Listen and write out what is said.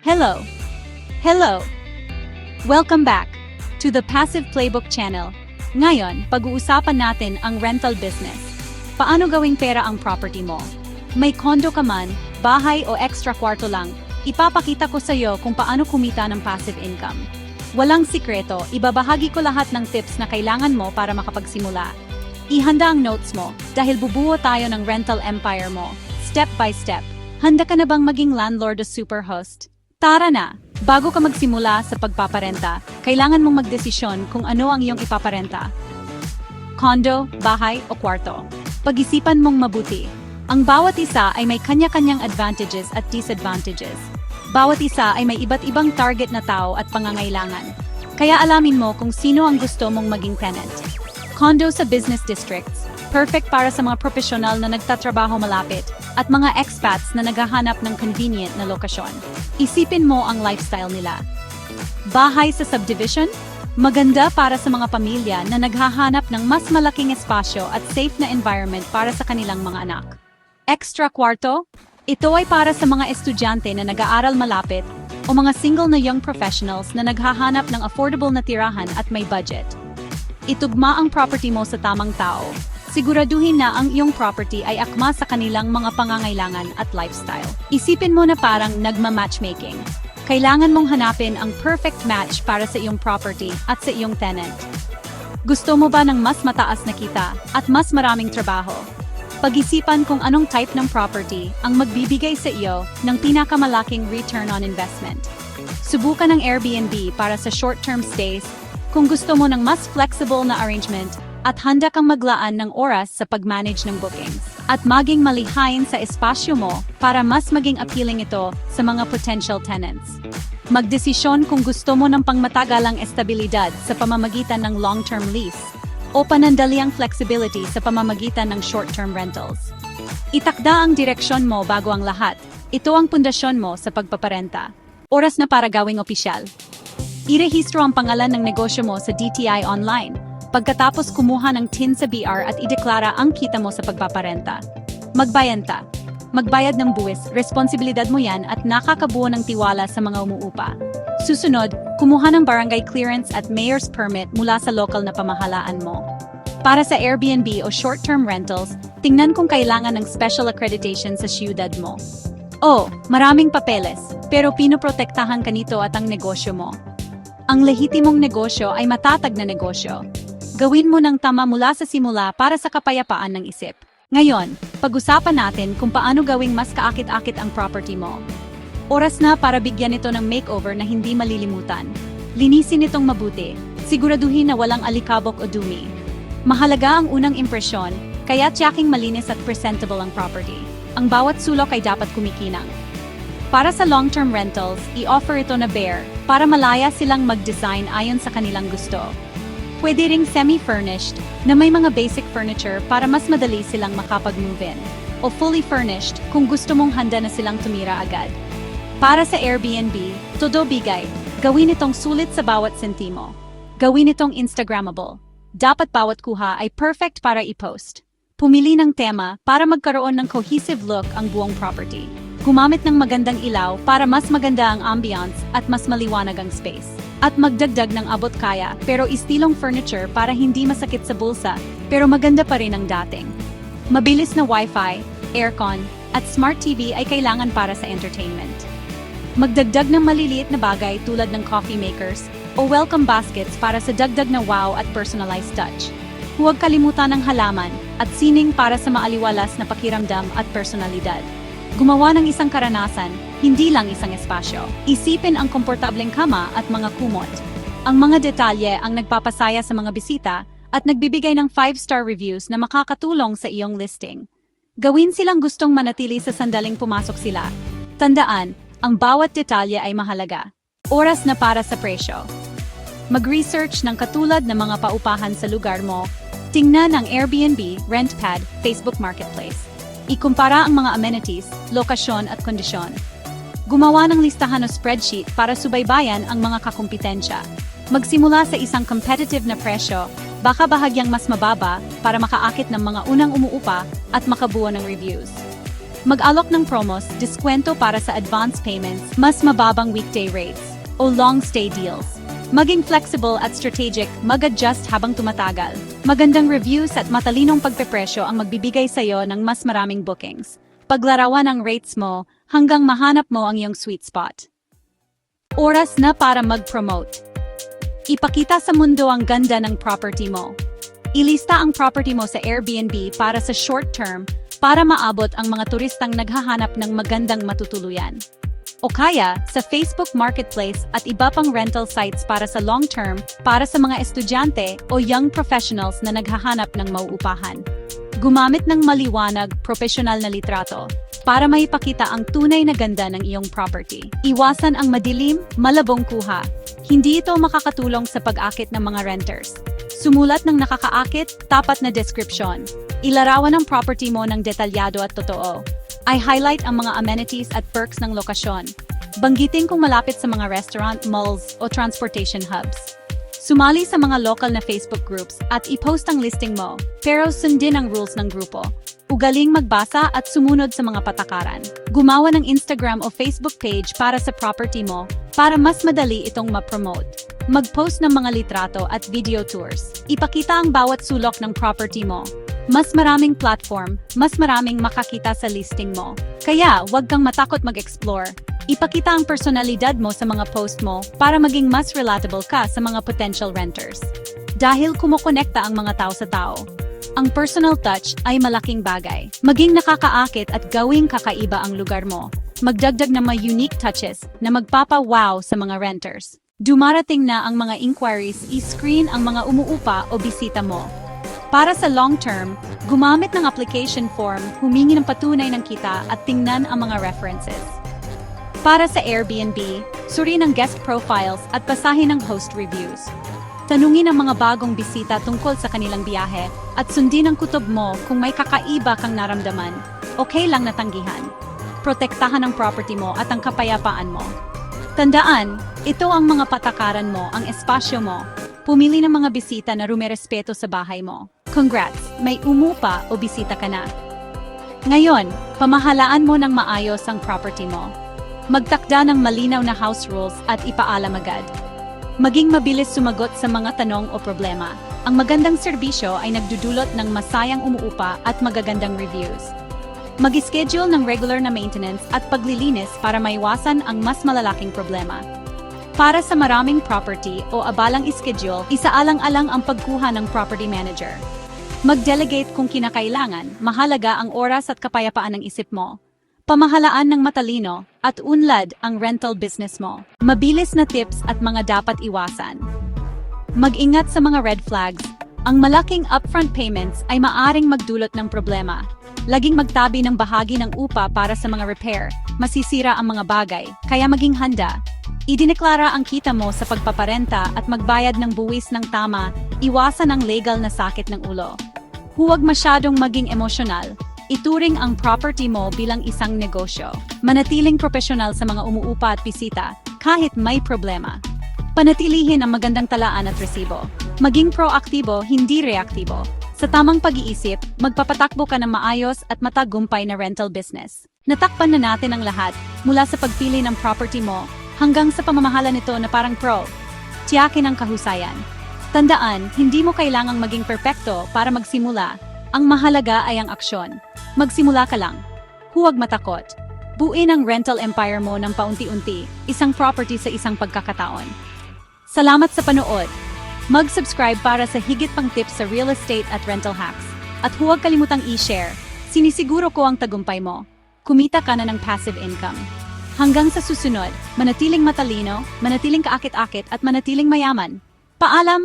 Hello! Hello! Welcome back to the Passive Playbook channel. Ngayon, pag-uusapan natin ang rental business. Paano gawing pera ang property mo? May condo ka man, bahay o extra kwarto lang, ipapakita ko sa iyo kung paano kumita ng passive income. Walang sikreto, ibabahagi ko lahat ng tips na kailangan mo para makapagsimula. Ihanda ang notes mo dahil bubuo tayo ng rental empire mo, step by step. Handa ka na bang maging landlord o superhost? Tara na! Bago ka magsimula sa pagpaparenta, kailangan mong magdesisyon kung ano ang iyong ipaparenta. Condo, bahay o kwarto. Pag-isipan mong mabuti. Ang bawat isa ay may kanya-kanyang advantages at disadvantages. Bawat isa ay may iba't ibang target na tao at pangangailangan. Kaya alamin mo kung sino ang gusto mong maging tenant. Condo sa business districts. Perfect para sa mga profesional na nagtatrabaho malapit at mga expats na naghahanap ng convenient na lokasyon. Isipin mo ang lifestyle nila. Bahay sa subdivision? Maganda para sa mga pamilya na naghahanap ng mas malaking espasyo at safe na environment para sa kanilang mga anak. Extra kwarto? Ito ay para sa mga estudyante na nag-aaral malapit o mga single na young professionals na naghahanap ng affordable na tirahan at may budget. Itugma ang property mo sa tamang tao. Siguraduhin na ang iyong property ay akma sa kanilang mga pangangailangan at lifestyle. Isipin mo na parang nagma-matchmaking. Kailangan mong hanapin ang perfect match para sa iyong property at sa iyong tenant. Gusto mo ba ng mas mataas na kita at mas maraming trabaho? Pag-isipan kung anong type ng property ang magbibigay sa iyo ng pinakamalaking return on investment. Subukan ang Airbnb para sa short-term stays kung gusto mo ng mas flexible na arrangement at handa kang maglaan ng oras sa pag-manage ng bookings. At maging malihain sa espasyo mo para mas maging appealing ito sa mga potential tenants. Magdesisyon kung gusto mo ng pangmatagalang estabilidad sa pamamagitan ng long-term lease o panandaliang flexibility sa pamamagitan ng short-term rentals. Itakda ang direksyon mo bago ang lahat. Ito ang pundasyon mo sa pagpaparenta. Oras na para gawing opisyal. Irehistro ang pangalan ng negosyo mo sa DTI Online. Pagkatapos kumuha ng TIN sa BR at ideklara ang kita mo sa pagpaparenta. Magbayanta. Magbayad ng buwis, responsibilidad mo yan at nakakabuo ng tiwala sa mga umuupa. Susunod, kumuha ng barangay clearance at mayor's permit mula sa local na pamahalaan mo. Para sa Airbnb o short-term rentals, tingnan kung kailangan ng special accreditation sa siyudad mo. Maraming papeles, pero pinoprotektahan ka nito at ang negosyo mo. Ang lehitimong negosyo ay matatag na negosyo. Gawin mo ng tama mula sa simula para sa kapayapaan ng isip. Ngayon, pag-usapan natin kung paano gawing mas kaakit-akit ang property mo. Oras na para bigyan ito ng makeover na hindi malilimutan. Linisin itong mabuti. Siguraduhin na walang alikabok o dumi. Mahalaga ang unang impresyon, kaya tiyaking malinis at presentable ang property. Ang bawat sulok ay dapat kumikinang. Para sa long-term rentals, i-offer ito na bare para malaya silang mag-design ayon sa kanilang gusto. Pwede ring semi-furnished na may mga basic furniture para mas madali silang makapag-move-in. O fully furnished kung gusto mong handa na silang tumira agad. Para sa Airbnb, todo bigay. Gawin itong sulit sa bawat sentimo. Gawin itong Instagrammable. Dapat bawat kuha ay perfect para i-post. Pumili ng tema para magkaroon ng cohesive look ang buong property. Gumamit ng magandang ilaw para mas maganda ang ambiance at mas maliwanag ang space. At magdagdag ng abot kaya pero istilong furniture para hindi masakit sa bulsa pero maganda pa rin ang dating. Mabilis na Wi-Fi, aircon, at smart TV ay kailangan para sa entertainment. Magdagdag ng maliliit na bagay tulad ng coffee makers o welcome baskets para sa dagdag na wow at personalized touch. Huwag kalimutan ng halaman at sining para sa maaliwalas na pakiramdam at personalidad. Gumawa ng isang karanasan, hindi lang isang espasyo. Isipin ang komportableng kama at mga kumot. Ang mga detalye ang nagpapasaya sa mga bisita at nagbibigay ng 5-star reviews na makakatulong sa iyong listing. Gawin silang gustong manatili sa sandaling pumasok sila. Tandaan, ang bawat detalye ay mahalaga. Oras na para sa presyo. Mag-research ng katulad ng mga paupahan sa lugar mo. Tingnan ang Airbnb, RentPad, Facebook Marketplace. Ikumpara ang mga amenities, lokasyon at kondisyon. Gumawa ng listahan o spreadsheet para subaybayan ang mga kakumpetensya. Magsimula sa isang competitive na presyo, baka bahagyang mas mababa para makaakit ng mga unang umuupa at makabuo ng reviews. Mag-alok ng promos, diskwento para sa advance payments, mas mababang weekday rates, o long-stay deals. Maging flexible at strategic, mag-adjust habang tumatagal. Magandang reviews at matalinong pagpepresyo ang magbibigay sa'yo ng mas maraming bookings. Paglarawan ang rates mo hanggang mahanap mo ang iyong sweet spot. Oras na para mag-promote. Ipakita sa mundo ang ganda ng property mo. Ilista ang property mo sa Airbnb para sa short term para maabot ang mga turistang naghahanap ng magandang matutuluyan. O kaya, sa Facebook Marketplace at iba pang rental sites para sa long term para sa mga estudyante o young professionals na naghahanap ng mauupahan. Gumamit ng maliwanag, profesional na litrato para maipakita ang tunay na ganda ng iyong property. Iwasan ang madilim, malabong kuha. Hindi ito makakatulong sa pag-akit ng mga renters. Sumulat ng nakakaakit, tapat na description. Ilarawan ang property mo ng detalyado at totoo. I-highlight ang mga amenities at perks ng lokasyon. Banggitin kung malapit sa mga restaurant, malls o transportation hubs. Sumali sa mga local na Facebook groups at i-post ang listing mo, pero sundin ang rules ng grupo. Ugaling magbasa at sumunod sa mga patakaran. Gumawa ng Instagram o Facebook page para sa property mo para mas madali itong ma-promote. Mag-post ng mga litrato at video tours. Ipakita ang bawat sulok ng property mo. Mas maraming platform, mas maraming makakita sa listing mo. Kaya, huwag kang matakot mag-explore. Ipakita ang personalidad mo sa mga post mo para maging mas relatable ka sa mga potential renters. Dahil kumukonekta ang mga tao sa tao. Ang personal touch ay malaking bagay. Maging nakakaakit at gawing kakaiba ang lugar mo. Magdagdag ng mga unique touches na magpapa-wow sa mga renters. Dumarating na ang mga inquiries, i-screen ang mga umuupa o bisita mo. Para sa long term, gumamit ng application form, humingi ng patunay ng kita at tingnan ang mga references. Para sa Airbnb, suriin ang guest profiles at basahin ang host reviews. Tanungin ang mga bagong bisita tungkol sa kanilang biyahe at sundin ang kutob mo kung may kakaiba kang naramdaman. Okay lang natanggihan. Protektahan ang property mo at ang kapayapaan mo. Tandaan, ito ang mga patakaran mo, ang espasyo mo. Pumili ng mga bisita na rumerespeto sa bahay mo. Congrats, may umupa o bisita ka na. Ngayon, pamahalaan mo ng maayos ang property mo. Magtakda ng malinaw na house rules at ipaalam agad. Maging mabilis sumagot sa mga tanong o problema. Ang magandang serbisyo ay nagdudulot ng masayang umuupa at magagandang reviews. Mag-schedule ng regular na maintenance at paglilinis para maiwasan ang mas malalaking problema. Para sa maraming property o abalang schedule, isaalang-alang ang pagkuha ng property manager. Mag-delegate kung kinakailangan, mahalaga ang oras at kapayapaan ng isip mo. Pamahalaan ng matalino at unlad ang rental business mo. Mabilis na tips at mga dapat iwasan. Mag-ingat sa mga red flags. Ang malaking upfront payments ay maaring magdulot ng problema. Laging magtabi ng bahagi ng upa para sa mga repair. Masisira ang mga bagay, kaya maging handa. Idineklara ang kita mo sa pagpaparenta at magbayad ng buwis ng tama, iwasan ang legal na sakit ng ulo. Huwag masyadong maging emosyonal. Ituring ang property mo bilang isang negosyo. Manatiling profesional sa mga umuupa at bisita kahit may problema. Panatilihin ang magandang talaan at resibo. Maging proaktibo, hindi reaktibo. Sa tamang pag-iisip, magpapatakbo ka ng maayos at matagumpay na rental business. Natakpan na natin ang lahat, mula sa pagpili ng property mo hanggang sa pamamahala nito na parang pro. Tiyakin ang kahusayan. Tandaan, hindi mo kailangang maging perpekto para magsimula. Ang mahalaga ay ang aksyon. Magsimula ka lang. Huwag matakot. Buuin ang rental empire mo ng paunti-unti, isang property sa isang pagkakataon. Salamat sa panood. Mag-subscribe para sa higit pang tips sa real estate at rental hacks. At huwag kalimutang i-share. Sinisiguro ko ang tagumpay mo. Kumita ka na ng passive income. Hanggang sa susunod, manatiling matalino, manatiling kaakit-akit at manatiling mayaman. Paalam!